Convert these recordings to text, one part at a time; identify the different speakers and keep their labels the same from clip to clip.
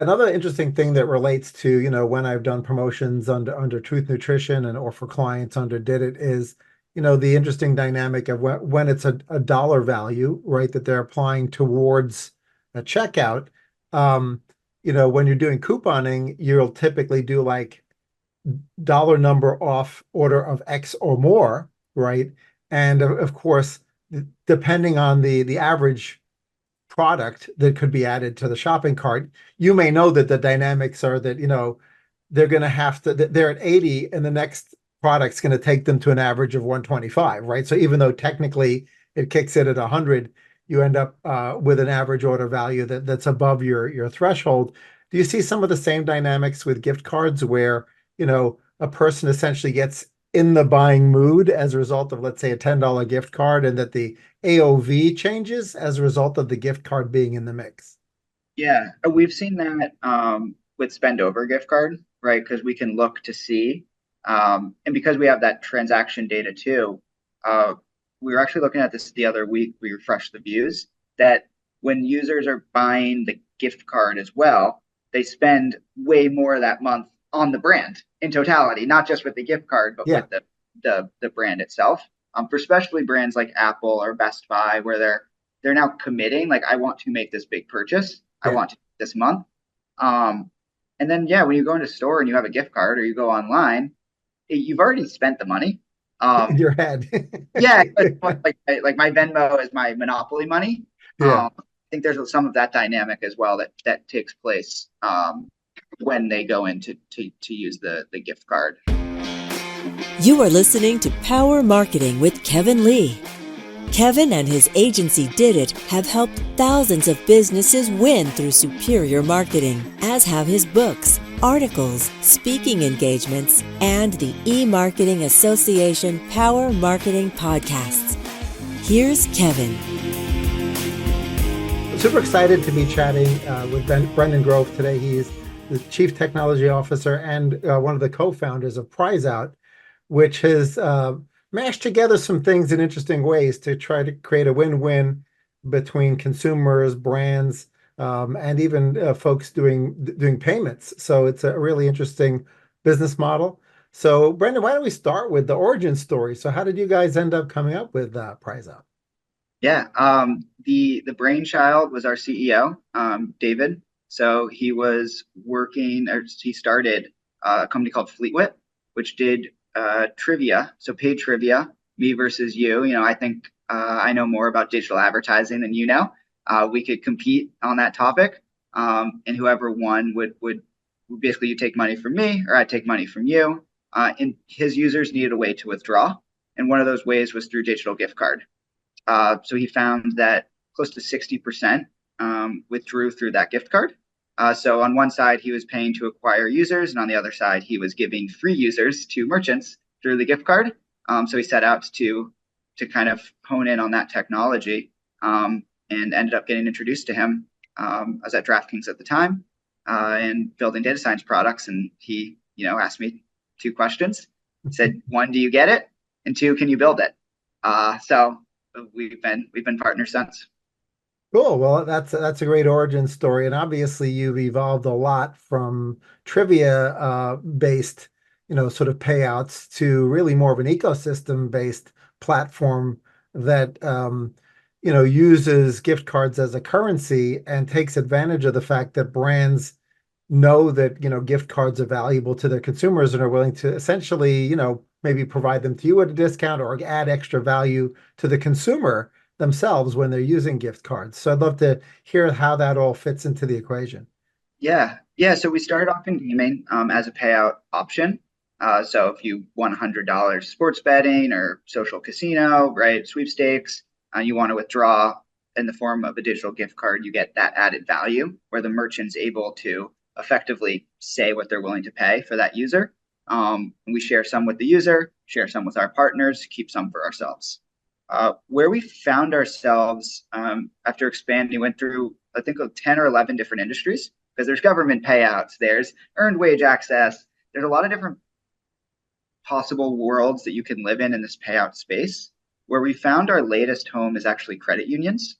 Speaker 1: Another interesting thing that relates to, when I've done promotions under Truth Nutrition and or for clients under Did It is, the interesting dynamic of when it's a dollar value, right, that they're applying towards a checkout. Um, when you're doing couponing, you'll typically do like dollar number off order of X or more, right? And of course, depending on the average product that could be added to the shopping cart, you may know that the dynamics are that, they're going to have to, they're at 80 and the next product's going to take them to an average of 125, right? So even though technically it kicks it at 100, you end up with an average order value that's above your threshold. Do you see some of the same dynamics with gift cards where, a person essentially gets in the buying mood as a result of, let's say, a $10 gift card, and that the AOV changes as a result of the gift card being in the mix?
Speaker 2: Yeah, we've seen that with spend over gift card, right? Because we can look to see, and because we have that transaction data too, uh, we were actually looking at this the other week. We refreshed the views that when users are buying the gift card as well, they spend way more that month on the brand in totality, not just with the gift card, but
Speaker 1: Yeah,
Speaker 2: with the brand itself. For especially brands like Apple or Best Buy, where they're now committing, like, I want to make this big purchase. I
Speaker 1: yeah.
Speaker 2: want to this month. Um, and then, yeah, when you go into a store and you have a gift card or you go online, you've already spent the money.
Speaker 1: In
Speaker 2: Um,
Speaker 1: your head.
Speaker 2: yeah, like my Venmo is my Monopoly money.
Speaker 1: Yeah.
Speaker 2: I think there's some of that dynamic as well that takes place when they go in to use the gift card.
Speaker 3: You are listening to Power Marketing with Kevin Lee. Kevin and his agency Did It have helped thousands of businesses win through superior marketing, as have his books, articles, speaking engagements, and the E-Marketing Association Power Marketing podcasts. Here's Kevin.
Speaker 1: Super excited to be chatting with Brendan Grove today. He's the Chief Technology Officer and one of the co-founders of Prizeout, which has mashed together some things in interesting ways to try to create a win-win between consumers, brands, and even folks doing payments. So it's a really interesting business model. So Brendan, why don't we start with the origin story? So how did you guys end up coming up with Prizeout?
Speaker 2: Yeah, the brainchild was our CEO, David. So he was working, or he started a company called Fleetwit, which did trivia, so paid trivia, me versus you. I think I know more about digital advertising than you know. We could compete on that topic, and whoever won would basically, you take money from me or I take money from you. And his users needed a way to withdraw, and one of those ways was through digital gift card. So he found that close to 60% withdrew through that gift card. So on one side, he was paying to acquire users, and on the other side, he was giving free users to merchants through the gift card. So he set out to kind of hone in on that technology, and ended up getting introduced to him. I was at DraftKings at the time, and building data science products, and he asked me two questions. He said, one, do you get it? And two, can you build it? So we've been partners since.
Speaker 1: Cool. Well, that's a great origin story, and obviously you've evolved a lot from trivia based, sort of payouts to really more of an ecosystem based platform that uses gift cards as a currency and takes advantage of the fact that brands know that gift cards are valuable to their consumers and are willing to essentially maybe provide them to you at a discount or add extra value to the consumer themselves when they're using gift cards. So I'd love to hear how that all fits into the equation.
Speaker 2: Yeah. So we started off in gaming as a payout option. So if you won $100 sports betting or social casino, right, sweepstakes, you want to withdraw in the form of a digital gift card, you get that added value where the merchant's able to effectively say what they're willing to pay for that user. We share some with the user, share some with our partners, keep some for ourselves. Where we found ourselves after expanding, went through, I think, 10 or 11 different industries, because there's government payouts, there's earned wage access, there's a lot of different possible worlds that you can live in this payout space. Where we found our latest home is actually credit unions.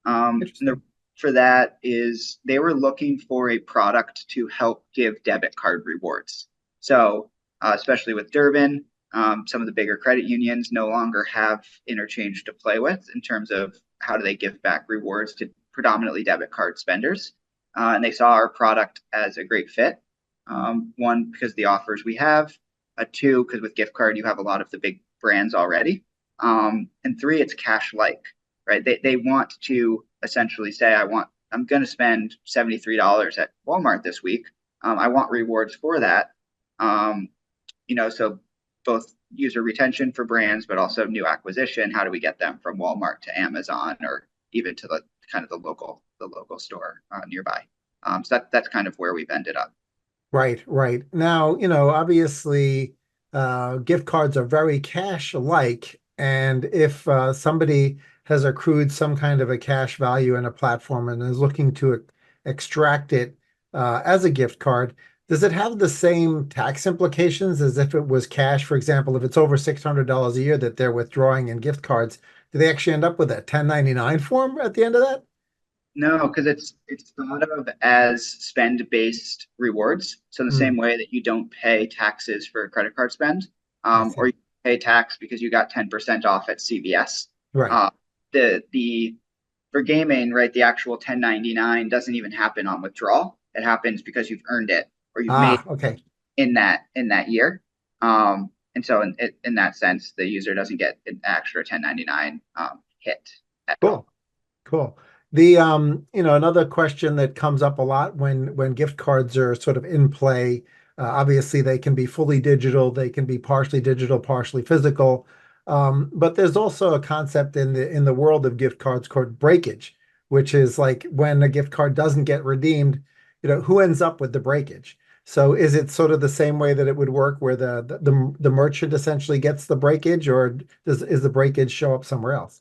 Speaker 2: And
Speaker 1: Interesting.
Speaker 2: for that is they were looking for a product to help give debit card rewards. So, especially with Durbin, some of the bigger credit unions no longer have interchange to play with in terms of how do they give back rewards to predominantly debit card spenders. And they saw our product as a great fit. One, because of the offers we have. Two, because with gift card, you have a lot of the big brands already. And three, it's cash-like, right? They want to essentially say, I'm going to spend $73 at Walmart this week. I want rewards for that. So both user retention for brands, but also new acquisition. How do we get them from Walmart to Amazon or even to the kind of the local store nearby? So that's kind of where we've ended up.
Speaker 1: Right. Now, obviously, gift cards are very cash-like, and if somebody has accrued some kind of a cash value in a platform and is looking to extract it as a gift card, does it have the same tax implications as if it was cash? For example, if it's over $600 a year that they're withdrawing in gift cards, do they actually end up with a 1099 form at the end of that?
Speaker 2: No, because it's thought of as spend-based rewards. So the same way that you don't pay taxes for credit card spend, or you pay tax because you got 10% off at CVS.
Speaker 1: Right.
Speaker 2: The for gaming, right, the actual 1099 doesn't even happen on withdrawal. It happens because you've earned it or you've made
Speaker 1: Okay.
Speaker 2: in that year. And so in that sense, the user doesn't get an extra 1099 hit at all.
Speaker 1: Cool. The another question that comes up a lot when gift cards are sort of in play, obviously they can be fully digital, they can be partially digital, partially physical. But there's also a concept in the world of gift cards called breakage, which is like when a gift card doesn't get redeemed, who ends up with the breakage? So is it sort of the same way that it would work where the merchant essentially gets the breakage, or is the breakage show up somewhere else?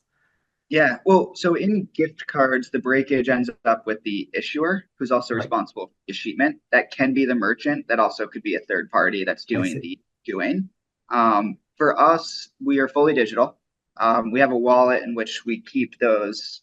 Speaker 2: Yeah, well, so in gift cards, the breakage ends up with the issuer, who's also
Speaker 1: Right.
Speaker 2: responsible for the shipment. That can be the merchant. That also could be a third party that's doing the doing. For us, we are fully digital. We have a wallet in which we keep those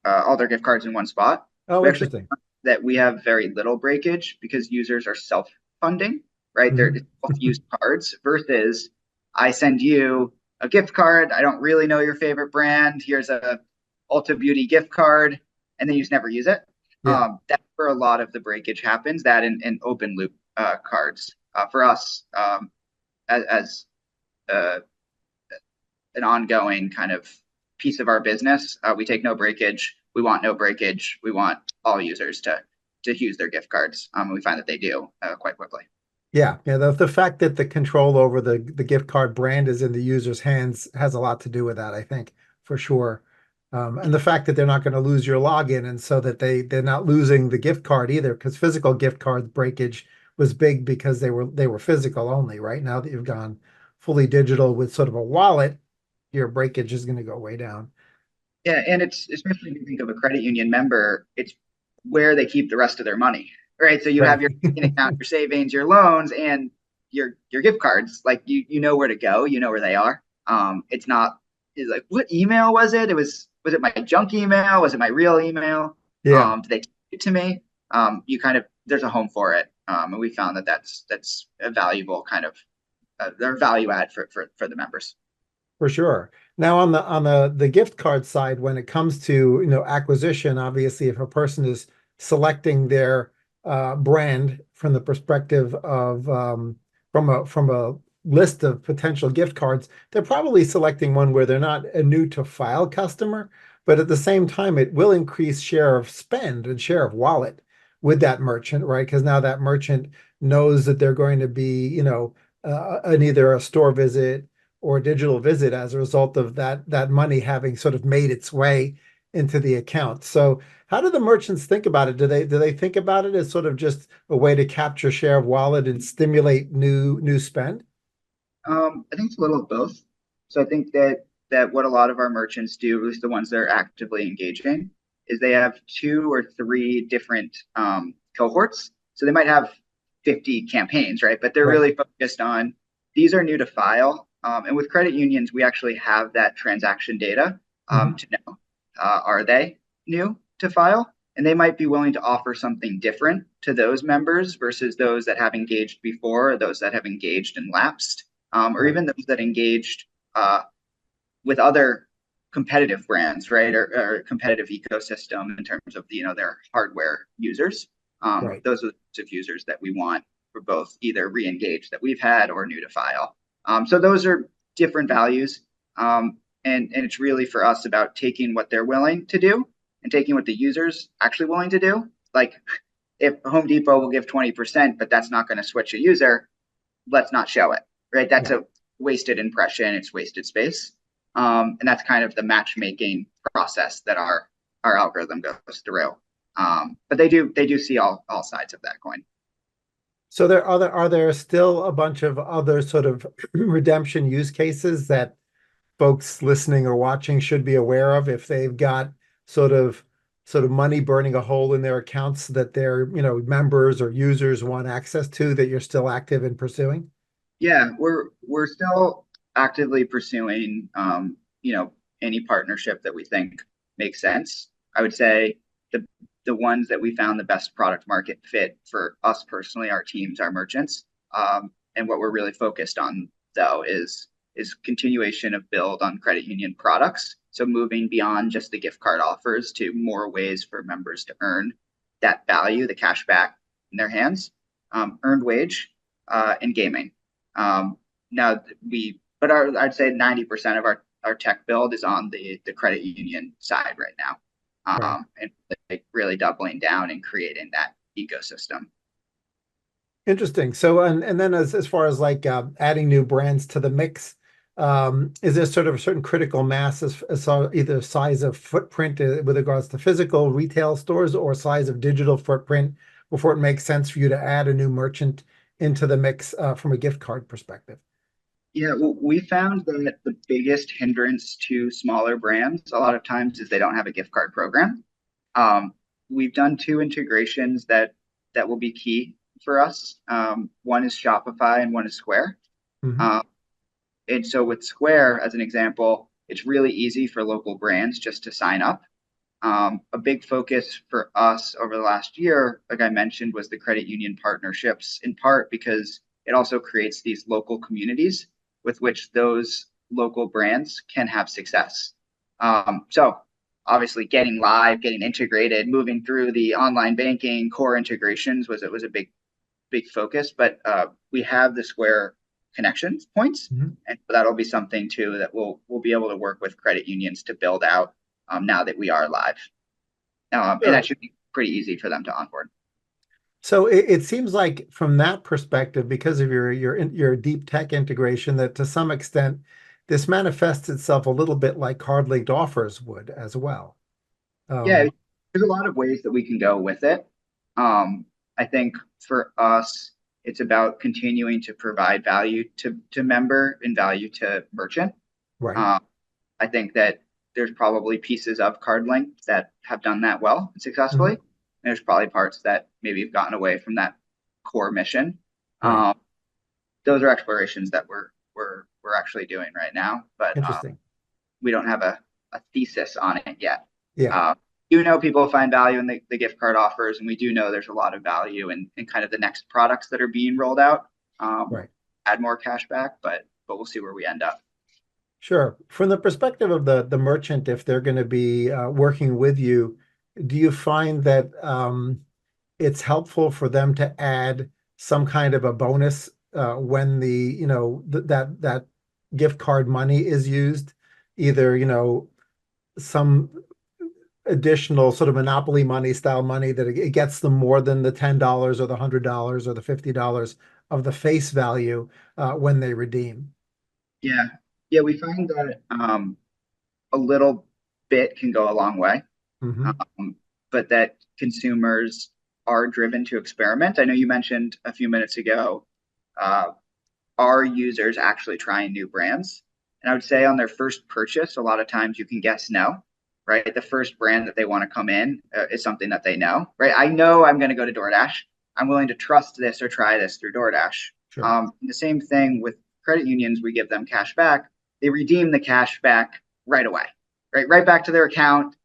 Speaker 2: all their gift cards in one spot.
Speaker 1: Oh,
Speaker 2: We actually
Speaker 1: interesting.
Speaker 2: find that we have very little breakage because users are self-funding, right? They're self-used cards versus I send you a gift card. I don't really know your favorite brand. Here's a Ulta Beauty gift card, and then you just never use it.
Speaker 1: Yeah.
Speaker 2: That's where a lot of the breakage happens. That in open loop cards for us as an ongoing kind of piece of our business. We take no breakage. We want no breakage. We want all users to use their gift cards. And we find that they do quite quickly.
Speaker 1: Yeah. The fact that the control over the gift card brand is in the user's hands has a lot to do with that, I think, for sure. And the fact that they're not going to lose your login, and so that they're not losing the gift card either, because physical gift card breakage was big because they were physical only. Right now that you've gone fully digital with sort of a wallet, your breakage is going to go way down.
Speaker 2: Yeah, and it's especially if you think of a credit union member, it's where they keep the rest of their money, right? So you have your checking account, your savings, your loans, and your gift cards. Like you know where to go, you know where they are. It's like what email was it? Was it my junk email? Was it my real email?
Speaker 1: Yeah.
Speaker 2: Did they take it to me? There's a home for it, and we found that that's a valuable kind of their value add for the members.
Speaker 1: For sure. Now on the gift card side, when it comes to acquisition, obviously if a person is selecting their brand from the perspective of from a list of potential gift cards, they're probably selecting one where they're not a new to file customer, but at the same time it will increase share of spend and share of wallet with that merchant, right? Because now that merchant knows that they're going to be either a store visit or a digital visit as a result of that money having sort of made its way into the account. So how do the merchants think about it? Do they think about it as sort of just a way to capture share of wallet and stimulate new spend?
Speaker 2: I think it's a little of both. So I think that what a lot of our merchants do, at least the ones that are actively engaging, is they have 2 or 3 different cohorts. So they might have 50 campaigns, right? But they're really focused on these are new to file. And with credit unions, we actually have that transaction data to know, are they? new to file, and they might be willing to offer something different to those members versus those that have engaged before, or those that have engaged and lapsed, or even those that engaged with other competitive brands, right, or competitive ecosystem in terms of their hardware users. Those are the types of users that we want for both either re-engaged that we've had or new to file. So those are different values, and it's really for us about taking what they're willing to do and taking what the user's actually willing to do. Like if Home Depot will give 20%, but that's not going to switch a user, let's not show it, right? That's a wasted impression. It's wasted space. And that's kind of the matchmaking process that our algorithm goes through. But they do see all sides of that coin.
Speaker 1: So are there still a bunch of other sort of redemption use cases that folks listening or watching should be aware of if they've got sort of money burning a hole in their accounts that their members or users want access to, that you're still active in pursuing?
Speaker 2: Yeah, we're still actively pursuing any partnership that we think makes sense. I would say the ones that we found the best product market fit for us personally, our teams, our merchants, and what we're really focused on though is continuation of build on credit union products. So moving beyond just the gift card offers to more ways for members to earn that value, the cash back in their hands, earned wage, and gaming. I'd say 90% of our tech build is on the credit union side right now. And really doubling down and creating that ecosystem.
Speaker 1: Interesting. So, and then as far as like adding new brands to the mix, is there sort of a certain critical mass as either size of footprint with regards to physical retail stores or size of digital footprint before it makes sense for you to add a new merchant into the mix from a gift card perspective?
Speaker 2: Yeah, well, we found that the biggest hindrance to smaller brands a lot of times is they don't have a gift card program. We've done 2 integrations that will be key for us. One is Shopify and one is Square. And so with Square, as an example, it's really easy for local brands just to sign up. A big focus for us over the last year, like I mentioned, was the credit union partnerships, in part because it also creates these local communities with which those local brands can have success. So obviously getting live, getting integrated, moving through the online banking core integrations was a big focus, but we have the Square connection points, and that'll be something too that we'll be able to work with credit unions to build out now that we are live. And that should be pretty easy for them to onboard.
Speaker 1: So it seems like from that perspective, because of your deep tech integration, that to some extent this manifests itself a little bit like card-linked offers would as well.
Speaker 2: Yeah, there's a lot of ways that we can go with it. I think for us, it's about continuing to provide value to member and value to merchant.
Speaker 1: Right.
Speaker 2: I think that there's probably pieces of CardLink that have done that well and successfully. And there's probably parts that maybe have gotten away from that core mission.
Speaker 1: Right.
Speaker 2: Those are explorations that we're actually doing right now, but
Speaker 1: Interesting.
Speaker 2: We don't have a thesis on it yet.
Speaker 1: Yeah.
Speaker 2: You know, people find value in the gift card offers, and we do know there's a lot of value in kind of the next products that are being rolled out.
Speaker 1: Right.
Speaker 2: Add more cash back, but we'll see where we end up.
Speaker 1: Sure. From the perspective of the merchant, if they're going to be working with you, do you find that it's helpful for them to add some kind of a bonus when that gift card money is used, either some additional sort of monopoly money style money that it gets them more than the $10 or the $100 or the $50 of the face value when they redeem?
Speaker 2: Yeah, we find that a little bit can go a long way, but that consumers are driven to experiment. I know you mentioned a few minutes ago, are users actually trying new brands? And I would say on their first purchase, a lot of times you can guess no, right? The first brand that they want to come in is something that they know, right? I know I'm going to go to DoorDash. I'm willing to trust this or try this through DoorDash.
Speaker 1: Sure.
Speaker 2: The same thing with credit unions, we give them cash back. They redeem the cash back right away, right back to their account.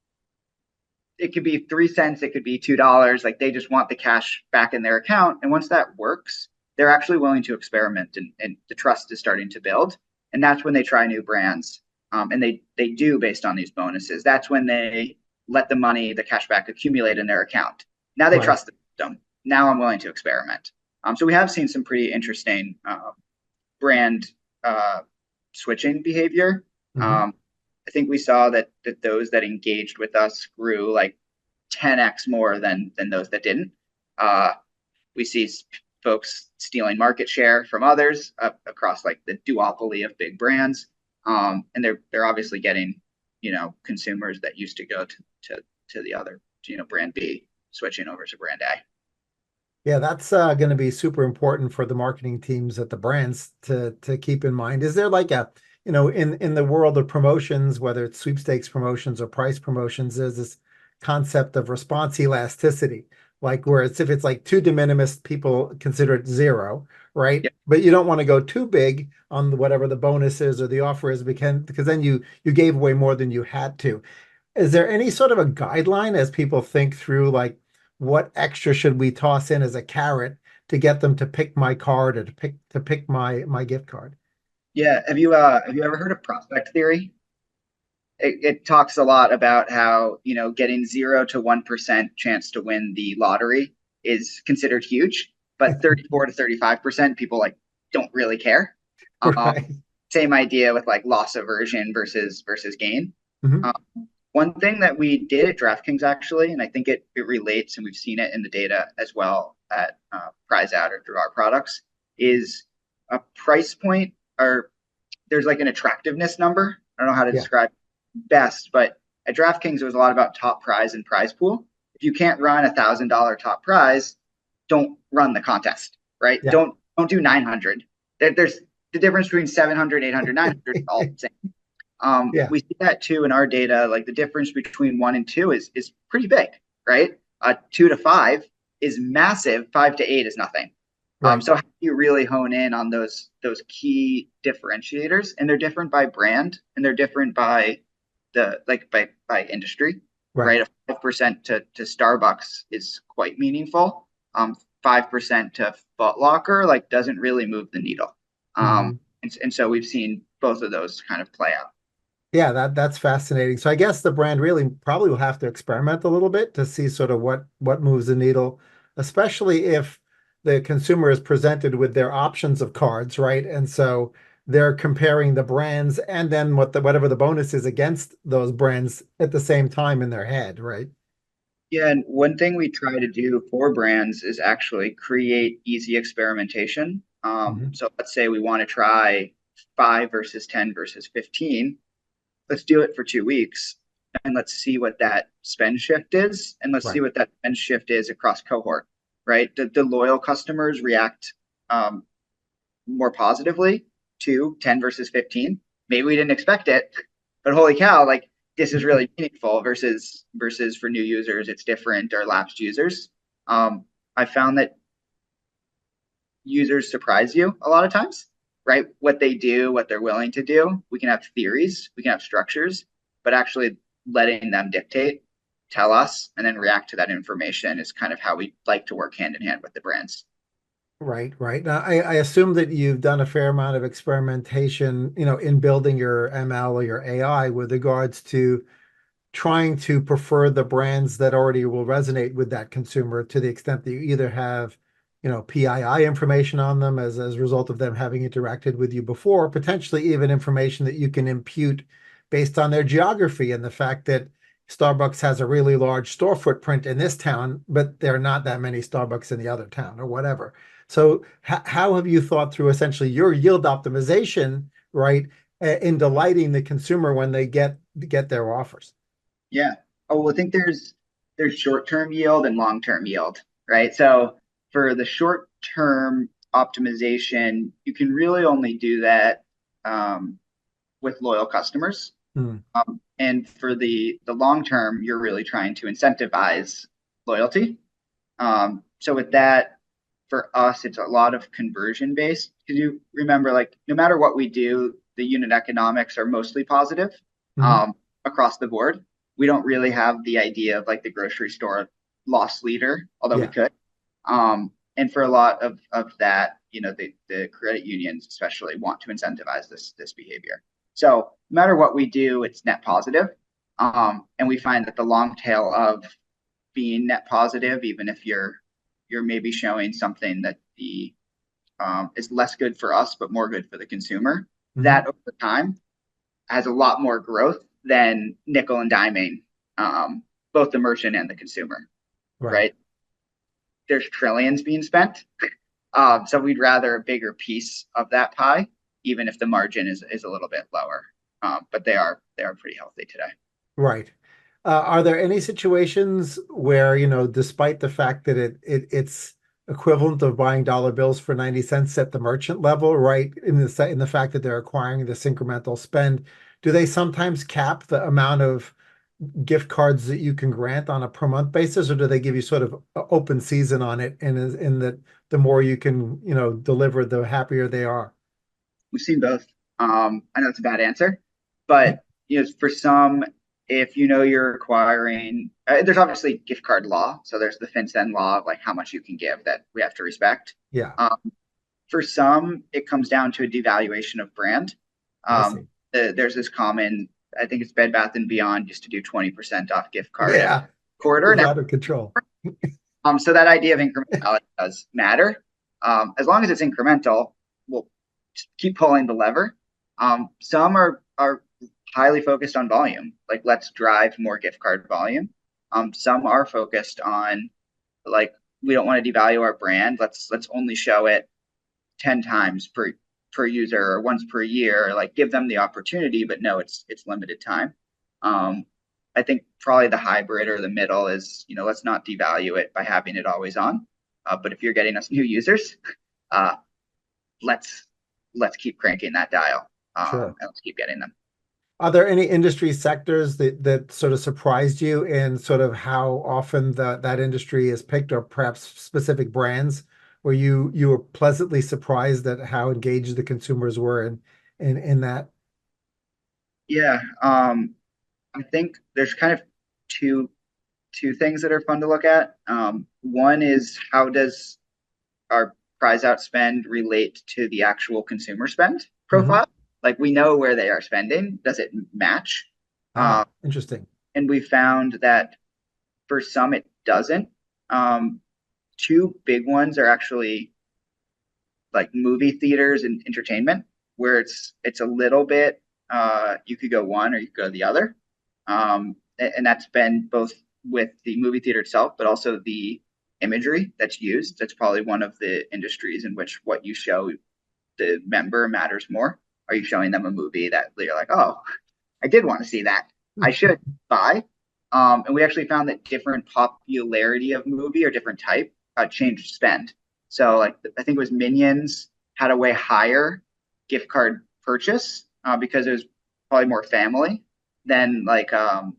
Speaker 2: it could be 3 cents, it could be $2. Like they just want the cash back in their account. And once that works, they're actually willing to experiment, and the trust is starting to build. And that's when they try new brands. And they do based on these bonuses. That's when they let the money, the cash back accumulate in their account. Now they
Speaker 1: Right.
Speaker 2: trust the system. Now I'm willing to experiment. So we have seen some pretty interesting brand switching behavior.
Speaker 1: Mhm.
Speaker 2: I think we saw that those that engaged with us grew like 10x more than those that didn't. We see folks stealing market share from others across like the duopoly of big brands, and they're obviously getting consumers that used to go to the other brand B switching over to brand A.
Speaker 1: Yeah, that's going to be super important for the marketing teams at the brands to keep in mind. Is there like a, in the world of promotions, whether it's sweepstakes promotions or price promotions, there's this concept of response elasticity, like where if it's like too de minimis, people consider it zero, right?
Speaker 2: Yep.
Speaker 1: But you don't want to go too big on whatever the bonus is or the offer is, because then you gave away more than you had to. Is there any sort of a guideline as people think through, like, what extra should we toss in as a carrot to get them to pick my card or to pick my gift card?
Speaker 2: Yeah. Have you ever heard of prospect theory? It talks a lot about how getting 0 to 1% chance to win the lottery is considered huge, but 34 to 35% people like don't really care. Um,
Speaker 1: Right.
Speaker 2: Same idea with like loss aversion versus gain.
Speaker 1: Mhm.
Speaker 2: Um, One thing that we did at DraftKings actually, and I think it relates, and we've seen it in the data as well at Prizeout or through our products, is a price point, or there's like an attractiveness number. I don't know how to
Speaker 1: Yeah.
Speaker 2: describe it best, but at DraftKings it was a lot about top prize and prize pool. If you can't run $1,000 top prize, don't run the contest, right?
Speaker 1: Yeah.
Speaker 2: Don't do 900. There's the difference between 700, 800, 900 is all the same.
Speaker 1: Yeah.
Speaker 2: We see that too in our data. Like the difference between 1 and 2 is pretty big, right? 2 to 5 is massive. 5 to 8 is nothing.
Speaker 1: Right.
Speaker 2: So how do you really hone in on those key differentiators? And they're different by brand, and they're different by by industry,
Speaker 1: Right.
Speaker 2: right? A 5% to Starbucks is quite meaningful. 5% to Foot Locker like doesn't really move the needle.
Speaker 1: Mhm.
Speaker 2: And so we've seen both of those kind of play out.
Speaker 1: Yeah, that's fascinating. So I guess the brand really probably will have to experiment a little bit to see sort of what moves the needle, especially if the consumer is presented with their options of cards, right? And so they're comparing the brands and then whatever the bonus is against those brands at the same time in their head, right?
Speaker 2: Yeah, and one thing we try to do for brands is actually create easy experimentation.
Speaker 1: Mhm.
Speaker 2: So let's say we want to try 5 versus 10 versus 15. Let's do it for 2 weeks, and let's see what that spend shift is, and let's see
Speaker 1: Right.
Speaker 2: what that spend shift is across cohort, right? The loyal customers react um, more positively to 10 versus 15. Maybe we didn't expect it, but holy cow, like this is really meaningful versus for new users, it's different, or lapsed users. I found that users surprise you a lot of times, right? What they do, what they're willing to do. We can have theories, we can have structures, but actually letting them dictate, tell us, and then react to that information is kind of how we like to work hand in hand with the brands.
Speaker 1: Right, right. Now, I assume that you've done a fair amount of experimentation, in building your ML or your AI with regards to trying to prefer the brands that already will resonate with that consumer to the extent that you either have, PII information on them as a result of them having interacted with you before, potentially even information that you can impute based on their geography and the fact that Starbucks has a really large store footprint in this town, but there are not that many Starbucks in the other town or whatever. So how have you thought through essentially your yield optimization, right, in delighting the consumer when they get their offers?
Speaker 2: Yeah. Oh, well, I think there's short-term yield and long-term yield, right? So for the short-term optimization, you can really only do that with loyal customers.
Speaker 1: Hmm.
Speaker 2: And for the long term, you're really trying to incentivize loyalty. So with that, for us, it's a lot of conversion based. Because you remember, like no matter what we do, the unit economics are mostly positive
Speaker 1: Mhm.
Speaker 2: across the board. we don't really have the idea of like the grocery store loss leader, although we
Speaker 1: Yeah.
Speaker 2: could. And for a lot of that, the credit unions especially want to incentivize this behavior. So no matter what we do, it's net positive. And we find that the long tail of being net positive, even if you're maybe showing something that the is less good for us but more good for the consumer, that over time has a lot more growth than nickel and diming both the merchant and the consumer, right? There's trillions being spent. So we'd rather a bigger piece of that pie, even if the margin is a little bit lower. But they are pretty healthy today.
Speaker 1: Right. Are there any situations where, despite the fact that it's equivalent of buying dollar bills for 90 cents at the merchant level, right? In the fact that they're acquiring this incremental spend, do they sometimes cap the amount of gift cards that you can grant on a per month basis, or do they give you sort of an open season on it, and in that the more you can, deliver, the happier they are?
Speaker 2: We've seen both. I know it's a bad answer, but for some, if you're acquiring, there's obviously gift card law. So there's the FinCEN law of like how much you can give that we have to respect.
Speaker 1: Yeah.
Speaker 2: For some, it comes down to a devaluation of brand.
Speaker 1: I see.
Speaker 2: There's this common, I think it's Bed Bath & Beyond used to do 20% off gift card
Speaker 1: Yeah.
Speaker 2: quarter.
Speaker 1: It's out of control.
Speaker 2: So that idea of incrementality does matter. As long as it's incremental, we'll just keep pulling the lever. Some are highly focused on volume, like let's drive more gift card volume. Some are focused on like we don't want to devalue our brand. Let's only show it 10 times per user or once per year, like give them the opportunity, but no, it's limited time. I think probably the hybrid or the middle is, let's not devalue it by having it always on. But if you're getting us new users, let's keep cranking that dial.
Speaker 1: Sure.
Speaker 2: And let's keep getting them.
Speaker 1: Are there any industry sectors that sort of surprised you in sort of how often that industry is picked, or perhaps specific brands where you were pleasantly surprised at how engaged the consumers were in that?
Speaker 2: Yeah. I think there's kind of two things that are fun to look at. One is how does our Prizeout spend relate to the actual consumer spend profile? Like we know where they are spending. Does it match?
Speaker 1: Interesting.
Speaker 2: And we found that for some it doesn't. Two big ones are actually like movie theaters and entertainment, where it's a little bit you could go one or you could go the other. And that's been both with the movie theater itself, but also the imagery that's used. That's probably one of the industries in which what you show the member matters more. Are you showing them a movie that you're like, oh, I did want to see that, I should buy? And we actually found that different popularity of movie or different type changed spend. So like I think it was Minions had a way higher gift card purchase because it was probably more family than like what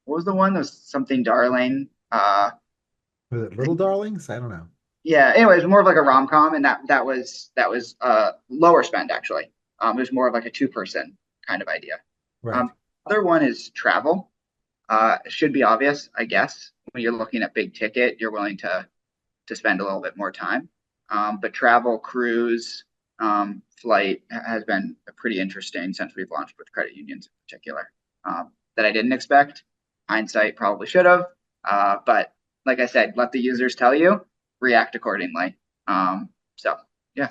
Speaker 2: was the one that was something darling?
Speaker 1: Was it Little Darlings? I don't know.
Speaker 2: Yeah, anyway, it was more of like a rom-com, and that was lower spend actually. It was more of like a two-person kind of idea.
Speaker 1: Right.
Speaker 2: Other one is travel. It should be obvious, I guess. When you're looking at big ticket, you're willing to spend a little bit more time. But travel, cruise, flight has been pretty interesting since we've launched with credit unions in particular. That I didn't expect. Hindsight probably should have. But like I said, let the users tell you, react accordingly. So yeah.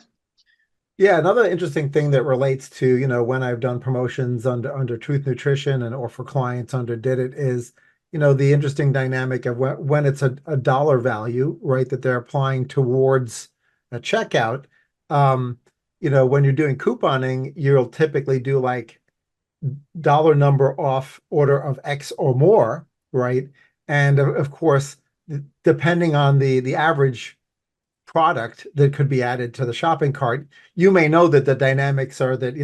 Speaker 1: Yeah, another interesting thing that relates to, when I've done promotions under Truth Nutrition or for clients under Did It is, the interesting dynamic of when it's a dollar value, right, that they're applying towards a checkout. When you're doing couponing, you'll typically do like dollar number off order of X or more, right? And of course, depending on the average product that could be added to the shopping cart, you may know that the dynamics are that,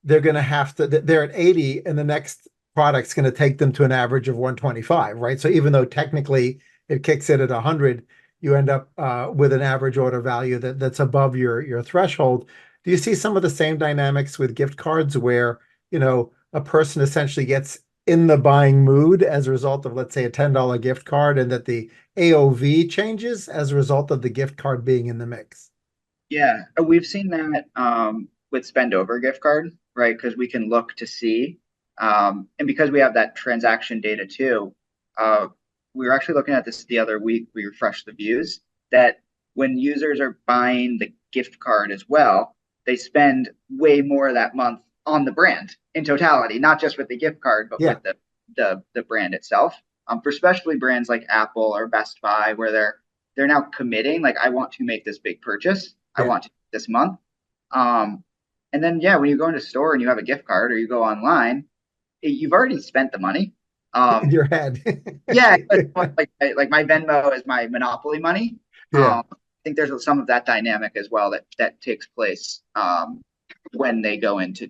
Speaker 1: they're going to have to, they're at 80 and the next product's going to take them to an average of 125, right? So even though technically it kicks in at 100, you end up with an average order value that's above your threshold. Do you see some of the same dynamics with gift cards where, a person essentially gets in the buying mood as a result of, let's say, a $10 gift card, and that the AOV changes as a result of the gift card being in the mix.
Speaker 2: Yeah, we've seen that with spend over gift card, right? Because we can look to see, and because we have that transaction data too, we were actually looking at this the other week. We refreshed the views that when users are buying the gift card as well, they spend way more that month on the brand in totality, not just with the gift card, but
Speaker 1: Yeah.
Speaker 2: with the brand itself. For especially brands like Apple or Best Buy, where they're now committing, like, I want to make this big purchase. I
Speaker 1: Yeah.
Speaker 2: want to this month. Um, and then, yeah, when you go into a store and you have a gift card or you go online, you've already spent the money.
Speaker 1: In
Speaker 2: Um,
Speaker 1: your head.
Speaker 2: yeah, like my Venmo is my Monopoly money.
Speaker 1: Yeah.
Speaker 2: I think there's some of that dynamic as well that takes place when they go in to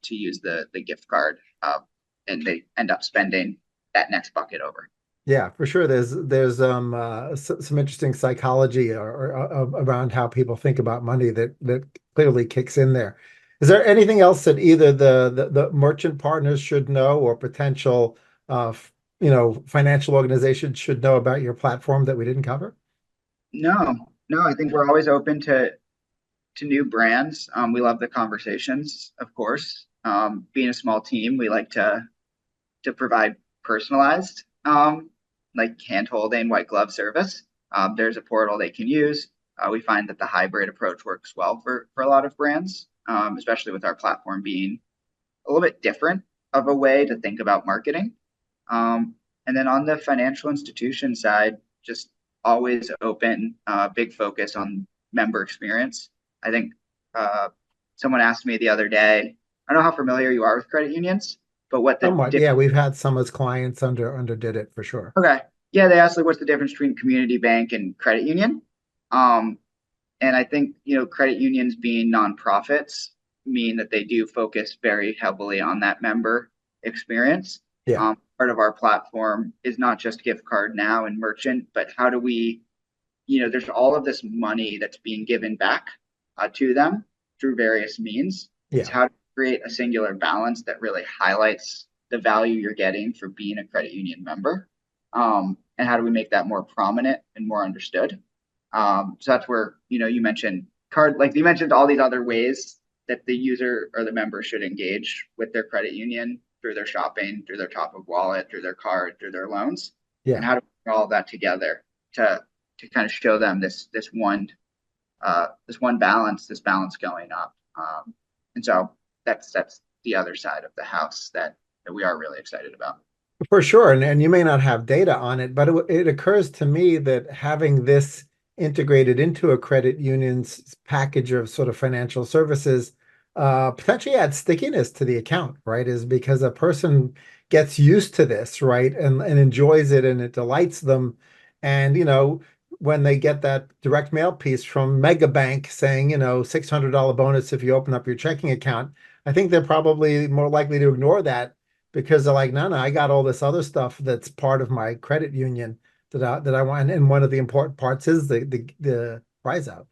Speaker 2: use the gift card, and they end up spending that next bucket over.
Speaker 1: Yeah, for sure. There's some interesting psychology around how people think about money that clearly kicks in there. Is there anything else that either the merchant partners should know, or potential financial organizations should know about your platform that we didn't cover?
Speaker 2: No, I think we're always open to new brands. We love the conversations, of course. Being a small team, we like to provide personalized, like hand holding, white glove service. There's a portal they can use. We find that the hybrid approach works well for a lot of brands, especially with our platform being a little bit different of a way to think about marketing. And then on the financial institution side, just always open, big focus on member experience. I think someone asked me the other day, I don't know how familiar you are with credit unions, but what the
Speaker 1: Somewhat. Yeah, we've had some as clients under did it for sure.
Speaker 2: okay. Yeah, they asked like what's the difference between community bank and credit union? Um, and I think, credit unions being nonprofits mean that they do focus very heavily on that member experience.
Speaker 1: Yeah.
Speaker 2: Part of our platform is not just gift card now and merchant, but how do we, there's all of this money that's being given back to them through various means. It's
Speaker 1: Yeah.
Speaker 2: how to create a singular balance that really highlights the value you're getting for being a credit union member. And how do we make that more prominent and more understood? So that's where, you mentioned card, like you mentioned all these other ways that the user or the member should engage with their credit union through their shopping, through their top of wallet, through their card, through their loans, and
Speaker 1: Yeah.
Speaker 2: how to bring all of that together to kind of show them this one balance, this balance going up. And so that's the other side of the house that we are really excited about.
Speaker 1: For sure. And you may not have data on it, but it occurs to me that having this integrated into a credit union's package of sort of financial services potentially adds stickiness to the account, right? Is because a person gets used to this, right? And enjoys it, and it delights them. And, when they get that direct mail piece from Megabank saying, $600 bonus if you open up your checking account, I think they're probably more likely to ignore that, because they're like, no, I got all this other stuff that's part of my credit union that I want. And one of the important parts is the Prizeout.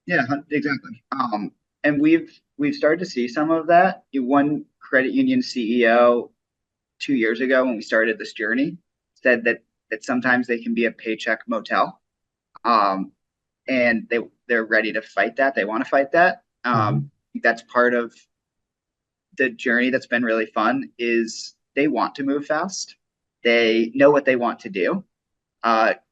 Speaker 2: Yeah, exactly. And we've started to see some of that. One credit union CEO 2 years ago, when we started this journey, said that sometimes they can be a paycheck motel. And they're ready to fight that. They want to fight that. That's part of the journey that's been really fun. Is they want to move fast. They know what they want to do.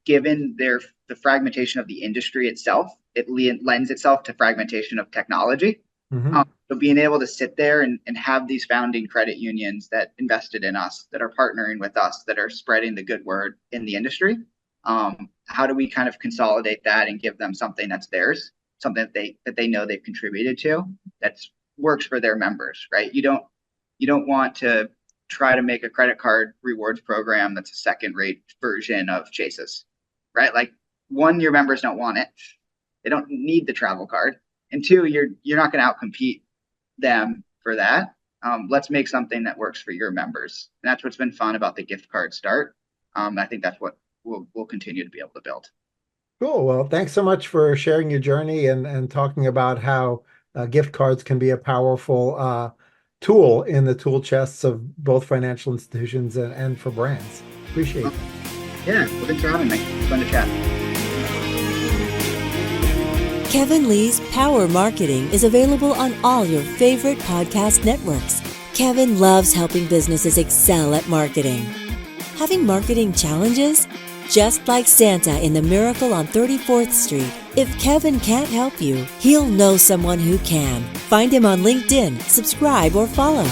Speaker 2: Given the fragmentation of the industry itself, it lends itself to fragmentation of technology. So being able to sit there and have these founding credit unions that invested in us, that are partnering with us, that are spreading the good word in the industry. How do we kind of consolidate that and give them something that's theirs, something that they know they've contributed to, that works for their members, right? You don't want to try to make a credit card rewards program that's a second-rate version of Chase's, right? Like, one, your members don't want it; they don't need the travel card, and two, you're not going to outcompete them for that. Let's make something that works for your members, and that's what's been fun about the gift card start. I think that's what we'll continue to be able to build.
Speaker 1: Cool. Well, thanks so much for sharing your journey and talking about how gift cards can be a powerful tool in the tool chests of both financial institutions and for brands. Appreciate it.
Speaker 2: Yeah, well, thanks for having me. It's fun to chat.
Speaker 3: Kevin Lee's Power Marketing is available on all your favorite podcast networks. Kevin loves helping businesses excel at marketing. Having marketing challenges? Just like Santa in The Miracle on 34th Street, if Kevin can't help you, he'll know someone who can. Find him on LinkedIn, subscribe, or follow.